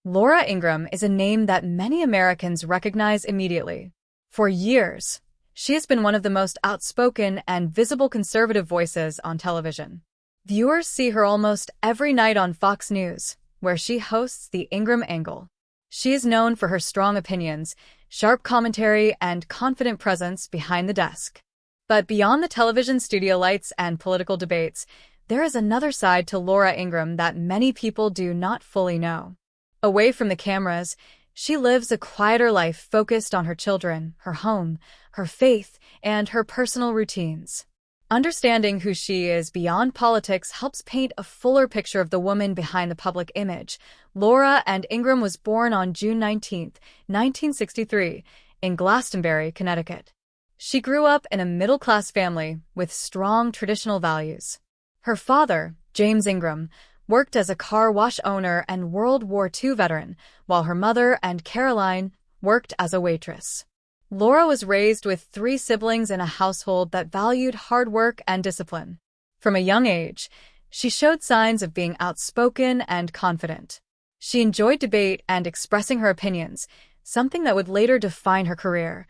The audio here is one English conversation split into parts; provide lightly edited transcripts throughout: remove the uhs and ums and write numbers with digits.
Laura Ingraham is a name that many Americans recognize immediately. For years, she has been one of the most outspoken and visible conservative voices on television. Viewers see her almost every night on Fox News, where she hosts The Ingraham Angle. She is known for her strong opinions, sharp commentary, and confident presence behind the desk. But beyond the television studio lights and political debates, there is another side to Laura Ingraham that many people do not fully know. Away from the cameras, she lives a quieter life focused on her children, her home, her faith, and her personal routines. Understanding who she is beyond politics helps paint a fuller picture of the woman behind the public image. Laura Ingraham was born on June 19, 1963, in Glastonbury, Connecticut. She grew up in a middle-class family with strong traditional values. Her father, James Ingraham, worked as a car wash owner and World War II veteran, while her mother and Caroline worked as a waitress. Laura was raised with 3 siblings in a household that valued hard work and discipline. From a young age, she showed signs of being outspoken and confident. She enjoyed debate and expressing her opinions, something that would later define her career.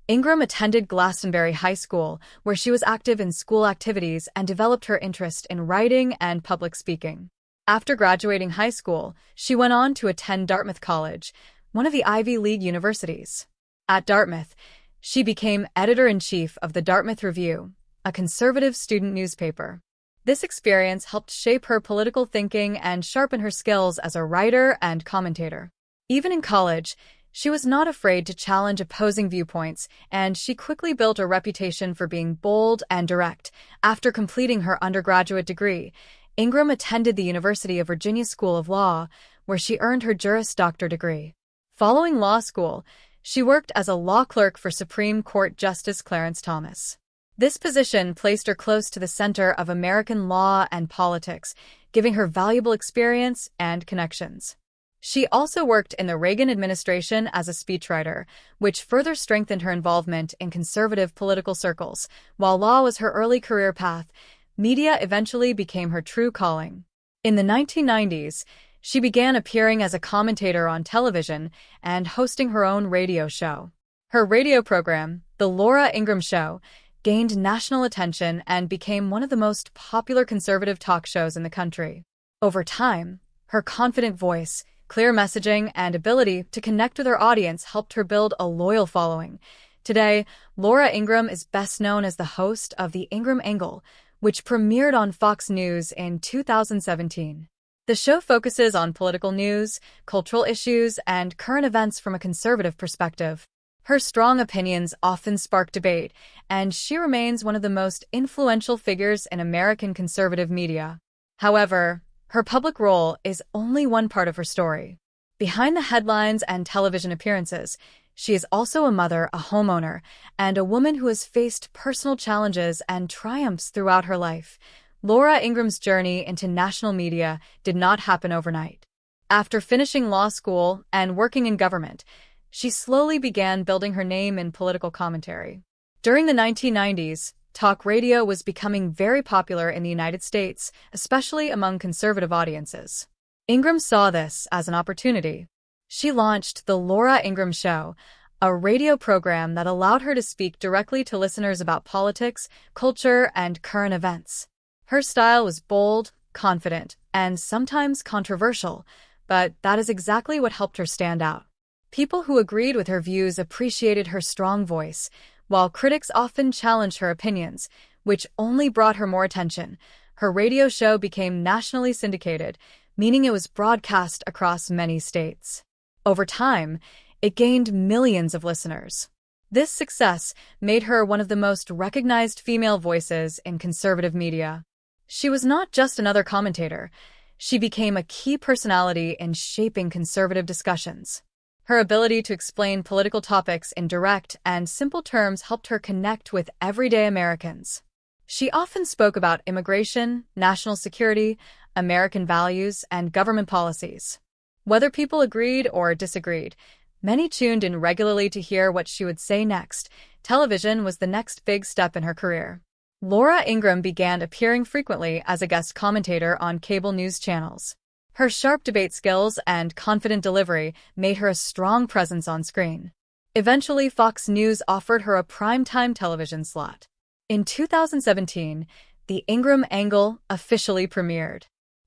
Ingraham attended Glastonbury High School, where she was active in school activities and developed her interest in writing and public speaking. After graduating high school, she went on to attend Dartmouth College, one of the Ivy League universities. At Dartmouth, she became editor-in-chief of the Dartmouth Review, a conservative student newspaper. This experience helped shape her political thinking and sharpen her skills as a writer and commentator. Even in college, she was not afraid to challenge opposing viewpoints, and she quickly built a reputation for being bold and direct. After completing her undergraduate degree, Ingraham attended the University of Virginia School of Law, where she earned her Juris Doctor degree. Following law school, she worked as a law clerk for Supreme Court Justice Clarence Thomas. This position placed her close to the center of American law and politics, giving her valuable experience and connections. She also worked in the Reagan administration as a speechwriter, which further strengthened her involvement in conservative political circles. While law was her early career path, media eventually became her true calling. In the 1990s, she began appearing as a commentator on television and hosting her own radio show. Her radio program, The Laura Ingraham Show, gained national attention and became one of the most popular conservative talk shows in the country. Over time, her confident voice, clear messaging, and ability to connect with her audience helped her build a loyal following. Today, Laura Ingraham is best known as the host of The Ingraham Angle, which premiered on Fox News in 2017. The show focuses on political news, cultural issues, and current events from a conservative perspective. Her strong opinions often spark debate, and she remains one of the most influential figures in American conservative media. However, her public role is only one part of her story. Behind the headlines and television appearances, she is also a mother, a homeowner, and a woman who has faced personal challenges and triumphs throughout her life. Laura Ingraham's journey into national media did not happen overnight. After finishing law school and working in government, she slowly began building her name in political commentary. During the 1990s, talk radio was becoming very popular in the United States, especially among conservative audiences. Ingraham saw this as an opportunity. She launched The Laura Ingraham Show, a radio program that allowed her to speak directly to listeners about politics, culture, and current events. Her style was bold, confident, and sometimes controversial, but that is exactly what helped her stand out. People who agreed with her views appreciated her strong voice, while critics often challenged her opinions, which only brought her more attention. Her radio show became nationally syndicated, meaning it was broadcast across many states. Over time, it gained millions of listeners. This success made her one of the most recognized female voices in conservative media. She was not just another commentator. She became a key personality in shaping conservative discussions. Her ability to explain political topics in direct and simple terms helped her connect with everyday Americans. She often spoke about immigration, national security, American values, and government policies. Whether people agreed or disagreed, many tuned in regularly to hear what she would say next. Television was the next big step in her career. Laura Ingraham began appearing frequently as a guest commentator on cable news channels. Her sharp debate skills and confident delivery made her a strong presence on screen. Eventually, Fox News offered her a primetime television slot. In 2017, The Ingraham Angle officially premiered.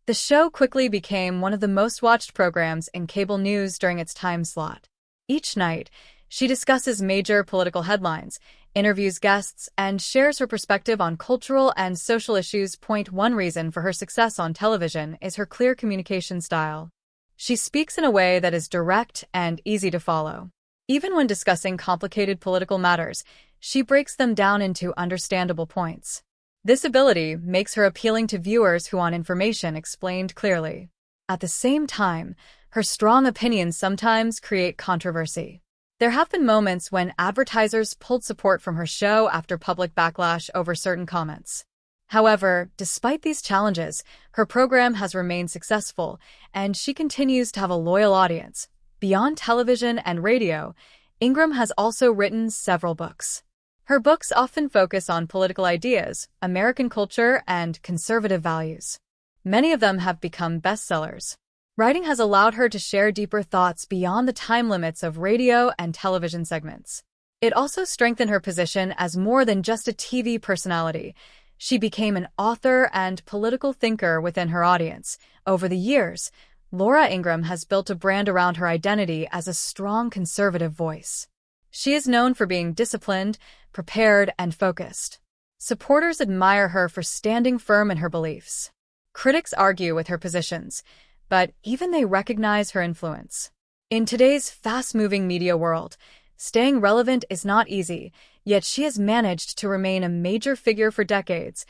The show quickly became one of the most watched programs in cable news during its time slot. Each night, she discusses major political headlines, interviews guests, and shares her perspective on cultural and social issues. One reason for her success on television is her clear communication style. She speaks in a way that is direct and easy to follow. Even when discussing complicated political matters, she breaks them down into understandable points. This ability makes her appealing to viewers who want information explained clearly. At the same time, her strong opinions sometimes create controversy. There have been moments when advertisers pulled support from her show after public backlash over certain comments. However, despite these challenges, her program has remained successful, and she continues to have a loyal audience. Beyond television and radio, Ingraham has also written several books. Her books often focus on political ideas, American culture, and conservative values. Many of them have become bestsellers. Writing has allowed her to share deeper thoughts beyond the time limits of radio and television segments. It also strengthened her position as more than just a TV personality. She became an author and political thinker within her audience. Over the years, Laura Ingraham has built a brand around her identity as a strong conservative voice. She is known for being disciplined, prepared, and focused. Supporters admire her for standing firm in her beliefs. Critics argue with her positions, but even they recognize her influence. In today's fast-moving media world, staying relevant is not easy, yet she has managed to remain a major figure for decades.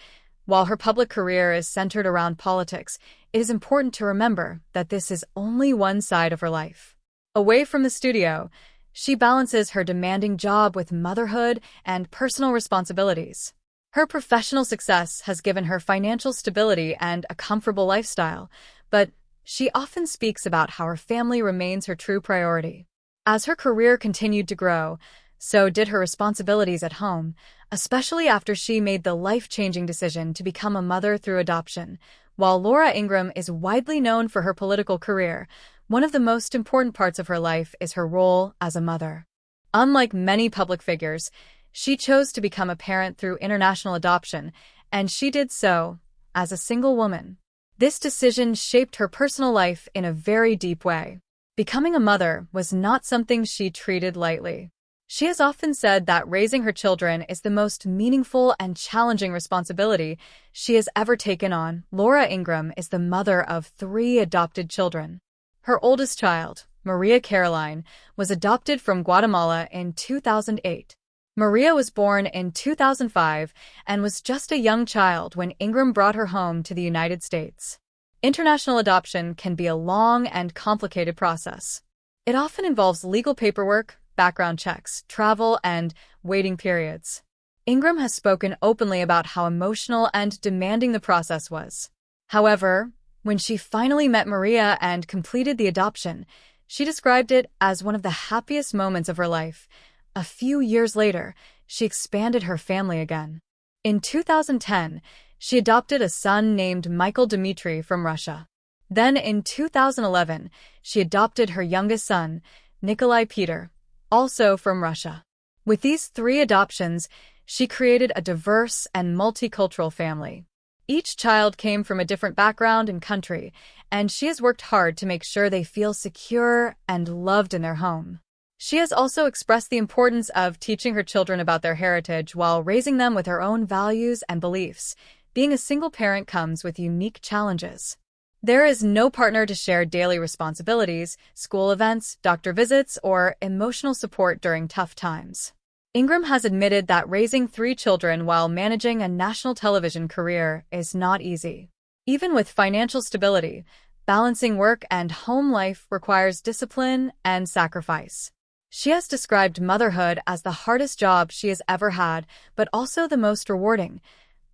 While her public career is centered around politics, it is important to remember that this is only one side of her life. Away from the studio, she balances her demanding job with motherhood and personal responsibilities. Her professional success has given her financial stability and a comfortable lifestyle, but she often speaks about how her family remains her true priority. As her career continued to grow, so did her responsibilities at home, especially after she made the life-changing decision to become a mother through adoption. While Laura Ingraham is widely known for her political career, one of the most important parts of her life is her role as a mother. Unlike many public figures, she chose to become a parent through international adoption, and she did so as a single woman. This decision shaped her personal life in a very deep way. Becoming a mother was not something she treated lightly. She has often said that raising her children is the most meaningful and challenging responsibility she has ever taken on. Laura Ingraham is the mother of 3 adopted children. Her oldest child, Maria Caroline, was adopted from Guatemala in 2008. Maria was born in 2005 and was just a young child when Ingraham brought her home to the United States. International adoption can be a long and complicated process. It often involves legal paperwork, background checks, travel, and waiting periods. Ingraham has spoken openly about how emotional and demanding the process was. However, when she finally met Maria and completed the adoption, she described it as one of the happiest moments of her life. A few years later, she expanded her family again. In 2010, she adopted a son named Michael Dmitry from Russia. Then in 2011, she adopted her youngest son, Nikolai Peter, also from Russia. With these 3 adoptions, she created a diverse and multicultural family. Each child came from a different background and country, and she has worked hard to make sure they feel secure and loved in their home. She has also expressed the importance of teaching her children about their heritage while raising them with her own values and beliefs. Being a single parent comes with unique challenges. There is no partner to share daily responsibilities, school events, doctor visits, or emotional support during tough times. Ingraham has admitted that raising 3 children while managing a national television career is not easy. Even with financial stability, balancing work and home life requires discipline and sacrifice. She has described motherhood as the hardest job she has ever had, but also the most rewarding.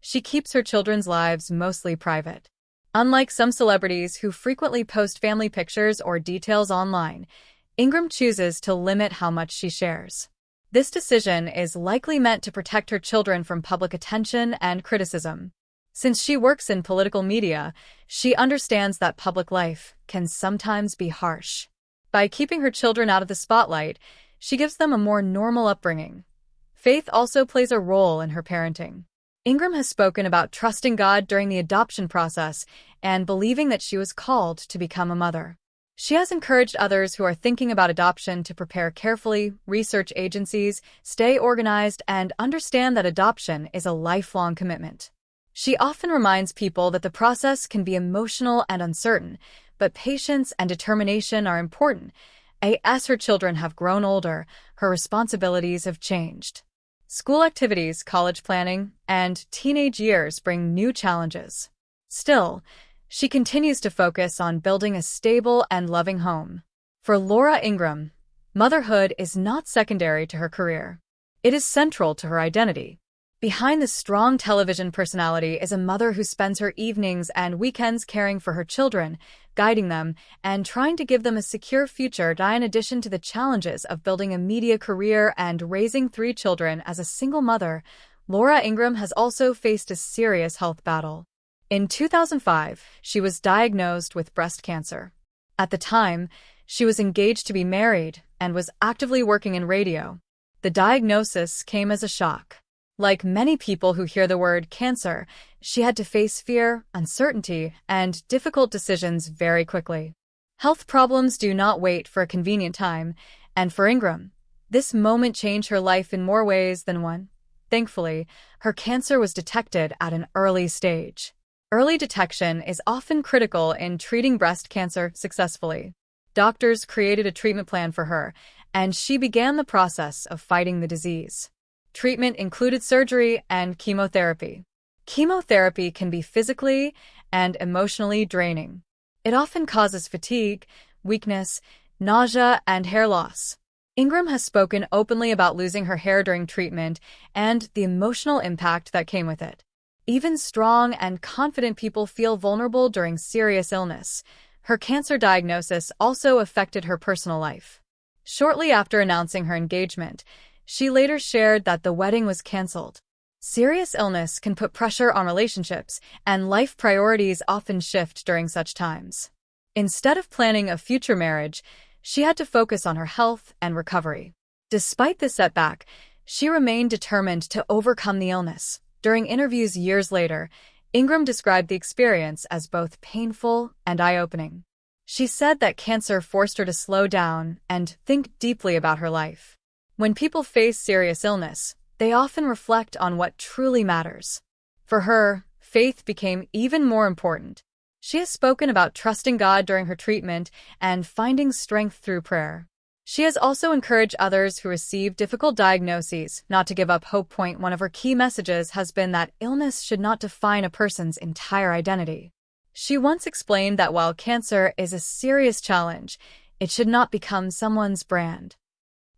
She keeps her children's lives mostly private. Unlike some celebrities who frequently post family pictures or details online, Ingraham chooses to limit how much she shares. This decision is likely meant to protect her children from public attention and criticism. Since she works in political media, she understands that public life can sometimes be harsh. By keeping her children out of the spotlight, she gives them a more normal upbringing. Faith also plays a role in her parenting. Ingraham has spoken about trusting God during the adoption process and believing that she was called to become a mother. She has encouraged others who are thinking about adoption to prepare carefully, research agencies, stay organized, and understand that adoption is a lifelong commitment. She often reminds people that the process can be emotional and uncertain, but patience and determination are important. As her children have grown older, her responsibilities have changed. School activities, college planning, and teenage years bring new challenges. Still, she continues to focus on building a stable and loving home. For Laura Ingraham, motherhood is not secondary to her career. It is central to her identity. Behind the strong television personality is a mother who spends her evenings and weekends caring for her children, guiding them, and trying to give them a secure future. In addition to the challenges of building a media career and raising 3 children as a single mother, Laura Ingraham has also faced a serious health battle. In 2005, she was diagnosed with breast cancer. At the time, she was engaged to be married and was actively working in radio. The diagnosis came as a shock. Like many people who hear the word cancer, she had to face fear, uncertainty, and difficult decisions very quickly. Health problems do not wait for a convenient time, and for Ingraham, this moment changed her life in more ways than one. Thankfully, her cancer was detected at an early stage. Early detection is often critical in treating breast cancer successfully. Doctors created a treatment plan for her, and she began the process of fighting the disease. Treatment included surgery and chemotherapy. Chemotherapy can be physically and emotionally draining. It often causes fatigue, weakness, nausea, and hair loss. Ingraham has spoken openly about losing her hair during treatment and the emotional impact that came with it. Even strong and confident people feel vulnerable during serious illness. Her cancer diagnosis also affected her personal life. Shortly after announcing her engagement, she later shared that the wedding was canceled. Serious illness can put pressure on relationships, and life priorities often shift during such times. Instead of planning a future marriage, she had to focus on her health and recovery. Despite this setback, she remained determined to overcome the illness. During interviews years later, Ingraham described the experience as both painful and eye-opening. She said that cancer forced her to slow down and think deeply about her life. When people face serious illness, they often reflect on what truly matters. For her, faith became even more important. She has spoken about trusting God during her treatment and finding strength through prayer. She has also encouraged others who receive difficult diagnoses not to give up hope. One of her key messages has been that illness should not define a person's entire identity. She once explained that while cancer is a serious challenge, it should not become someone's brand.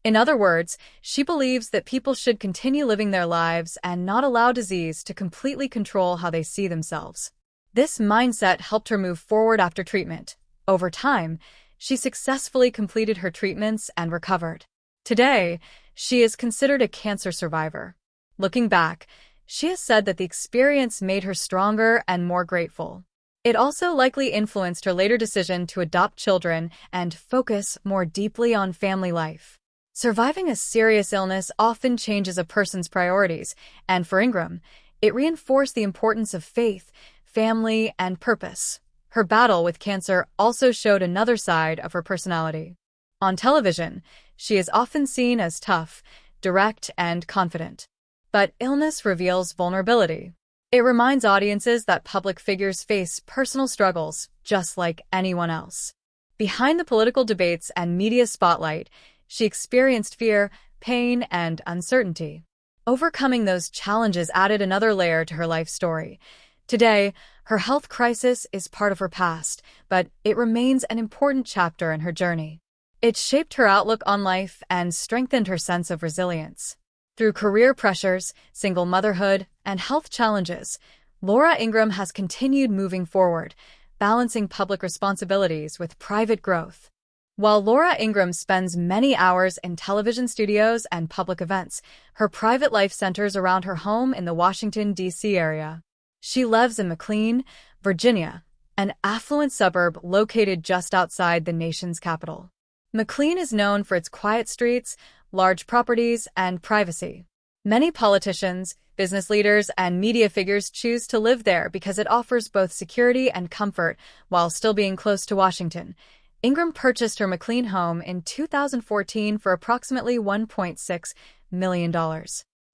In other words, she believes that people should continue living their lives and not allow disease to completely control how they see themselves. This mindset helped her move forward after treatment. Over time, she successfully completed her treatments and recovered. Today, she is considered a cancer survivor. Looking back, she has said that the experience made her stronger and more grateful. It also likely influenced her later decision to adopt children and focus more deeply on family life. Surviving a serious illness often changes a person's priorities, and for Ingraham, it reinforced the importance of faith, family, and purpose. Her battle with cancer also showed another side of her personality. On television, she is often seen as tough, direct, and confident. But illness reveals vulnerability. It reminds audiences that public figures face personal struggles, just like anyone else. Behind the political debates and media spotlight, she experienced fear, pain, and uncertainty. Overcoming those challenges added another layer to her life story. Today, her health crisis is part of her past, but it remains an important chapter in her journey. It shaped her outlook on life and strengthened her sense of resilience. Through career pressures, single motherhood, and health challenges, Laura Ingraham has continued moving forward, balancing public responsibilities with private growth. While Laura Ingraham spends many hours in television studios and public events, her private life centers around her home in the Washington, D.C. area. She lives in McLean, Virginia, an affluent suburb located just outside the nation's capital. McLean is known for its quiet streets, large properties, and privacy. Many politicians, business leaders, and media figures choose to live there because it offers both security and comfort while still being close to Washington. Ingraham purchased her McLean home in 2014 for approximately $1.6 million.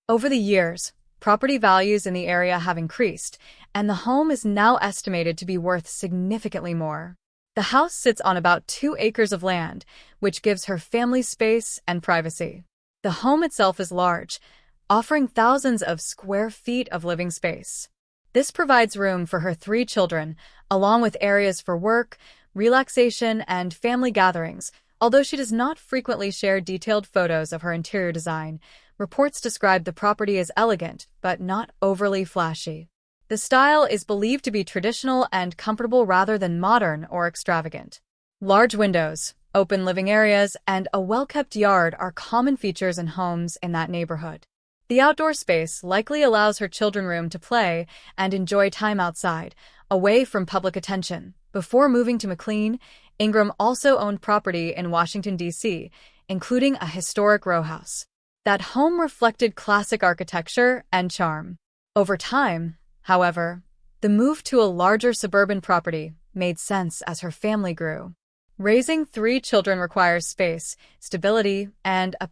Over the years, property values in the area have increased, and the home is now estimated to be worth significantly more. The house sits on about 2 acres of land, which gives her family space and privacy. The home itself is large, offering thousands of square feet of living space. This provides room for her 3 children, along with areas for work, relaxation, and family gatherings. Although she does not frequently share detailed photos of her interior design, reports describe the property as elegant but not overly flashy. The style is believed to be traditional and comfortable rather than modern or extravagant. Large windows, open living areas, and a well-kept yard are common features in homes in that neighborhood. The outdoor space likely allows her children room to play and enjoy time outside, away from public attention. Before moving to McLean, Ingraham also owned property in Washington, D.C., including a historic row house. That home reflected classic architecture and charm. Over time, however, the move to a larger suburban property made sense as her family grew. Raising 3 children requires space, stability, and a